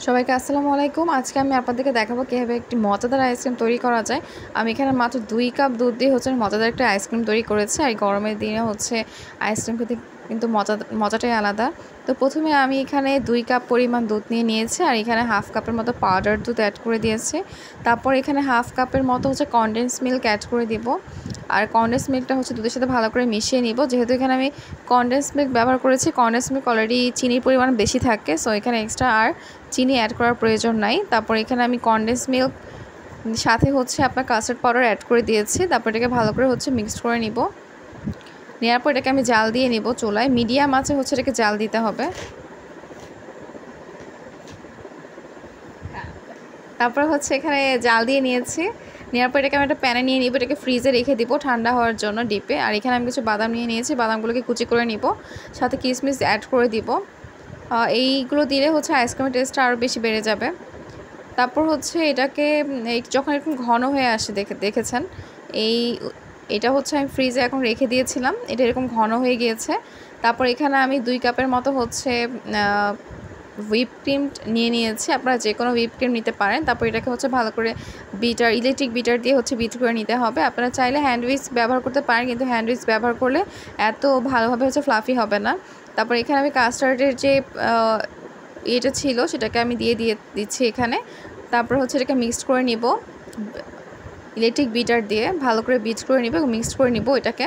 সবাইকে আসসালামু আলাইকুম। আজকে আমি আপনাদেরকে দেখাবো কীভাবে একটি মজাদার আইসক্রিম তৈরি করা যায়। আমি এখানে মাত্র 2 কাপ দুধ দিয়ে মজাদার একটা আইসক্রিম তৈরি করেছি। আর গরমের দিনে আইসক্রিম খেতে কিন্তু মজাটাই আলাদা। তো প্রথমে আমি এখানে 2 কাপ পরিমাণ দুধ নিয়েছি আর এখানে হাফ কাপের মতো পাউডার দুধ অ্যাড করে দিয়েছি। তারপর এখানে হাফ কাপের মতো কনডেন্স মিল্ক অ্যাড করে দিব। আর কনডেন্স মিল্কটা দুধের সাথে ভালো করে মিশিয়ে নিব। যেহেতু এখানে আমি কনডেন্স মিল্ক ব্যবহার করেছি, কনডেন্স মিল্ক অলরেডি চিনির পরিমাণ বেশি থাকে, সো এখানে এক্সট্রা আর চিনি অ্যাড করার প্রয়োজন নাই। তারপর এখানে আমি কনডেন্স মিল্ক সাথে আপনার কাস্টার্ড পাউডার অ্যাড করে দিয়েছি। তারপর এটাকে ভালো করে মিক্সড করে নিব। নেওয়ার পর এটাকে আমি জাল দিয়ে নিব চুলায়। মিডিয়াম আঁচে এটাকে জাল দিতে হবে। তারপর এখানে জাল দিয়ে নিয়েছি। নেওয়ার পর এটাকে আমি একটা প্যানে নিয়ে নিব। এটাকে ফ্রিজে রেখে দিব ঠান্ডা হওয়ার জন্য ডিপে। আর এখানে আমি কিছু বাদাম নিয়েছি, বাদামগুলোকে কুচি করে নিব, সাথে কিশমিশ অ্যাড করে দিব। এইগুলো দিলে আইসক্রিমের টেস্টটা আরও বেশি বেড়ে যাবে। তারপর এটাকে যখন এরকম ঘন হয়ে আসে দেখেছেন, এটা আমি ফ্রিজে এখন রেখে দিয়েছিলাম। এটা এরকম ঘন হয়ে গিয়েছে। তারপর এখানে আমি 2 কাপের মতো হুইপ ক্রিম নিয়েছি। আপনারা যে কোনো হুইপ ক্রিম নিতে পারেন। তারপর এটাকে ভালো করে ইলেকট্রিক বিটার দিয়ে বিট করে নিতে হবে। আপনারা চাইলে হ্যান্ড উইস্ক ব্যবহার করতে পারেন, কিন্তু হ্যান্ড উইস্ক ব্যবহার করলে এত ভালোভাবে ফ্লাফি হবে না। তারপর এখানে আমি কাস্টার্ডের যে এটা ছিল সেটাকে আমি দিচ্ছি এখানে। তারপর এটাকে মিক্সড করে নিব ইলেকট্রিক বিটার দিয়ে। ভালো করে বিট করে নিব এবং মিক্সড করে নিব। এটাকে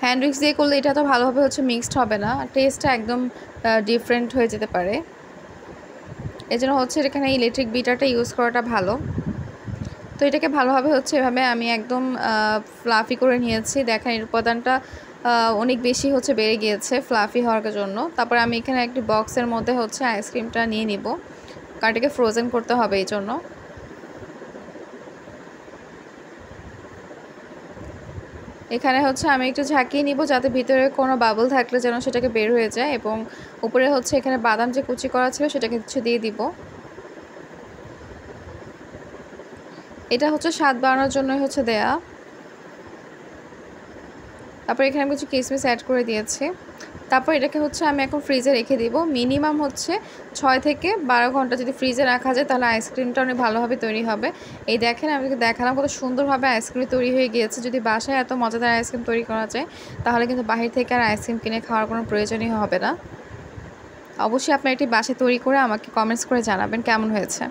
হ্যান্ড উইক্স দিয়ে করলে এটা তো ভালোভাবে মিক্সড হবে না, টেস্টটা একদম ডিফারেন্ট হয়ে যেতে পারে। এই জন্য এখানে ইলেকট্রিক বিটারটা ইউজ করাটা ভালো। তো এটাকে ভালোভাবে এভাবে আমি একদম ফ্লাফি করে নিয়েছি। দেখেন এর উপাদানটা অনেক বেশি বেড়ে গিয়েছে ফ্লাফি হওয়ার জন্য। তারপর আমি এখানে একটি বক্সের মধ্যে আইসক্রিমটা নিয়ে নিব, কারণ এটাকে ফ্রোজেন করতে হবে। এই জন্য এখানে আমি একটু ঝাঁকিয়ে নিব, যাতে ভিতরে কোনো বাবল থাকলে যেন সেটাকে বের হয়ে যায়। এবং উপরে এখানে বাদাম যে কুচি করা ছিল সেটাকে দিয়ে দিব। এটা স্বাদ বাড়ানোর জন্যই দেয়া। তারপর এখানে আমি কিছু কিশমিশ অ্যাড করে দিয়েছি। তারপর এটাকে আমি এখন ফ্রিজে রেখে দিব। মিনিমাম 6 থেকে 12 ঘন্টা যদি ফ্রিজে রাখা যায়, তাহলে আইসক্রিমটা অনেক ভালোভাবে তৈরি হবে। এই দেখেন আমি দেখালাম কত সুন্দরভাবে আইসক্রিম তৈরি হয়ে গিয়েছে। যদি বাসায় এত মজাদার আইসক্রিম তৈরি করা যায়, তাহলে কিন্তু বাহির থেকে আর আইসক্রিম কিনে খাওয়ার কোনো প্রয়োজনই হবে না। অবশ্যই আপনারা এটি বাসায় তৈরি করে আমাকে কমেন্টস করে জানাবেন কেমন হয়েছে।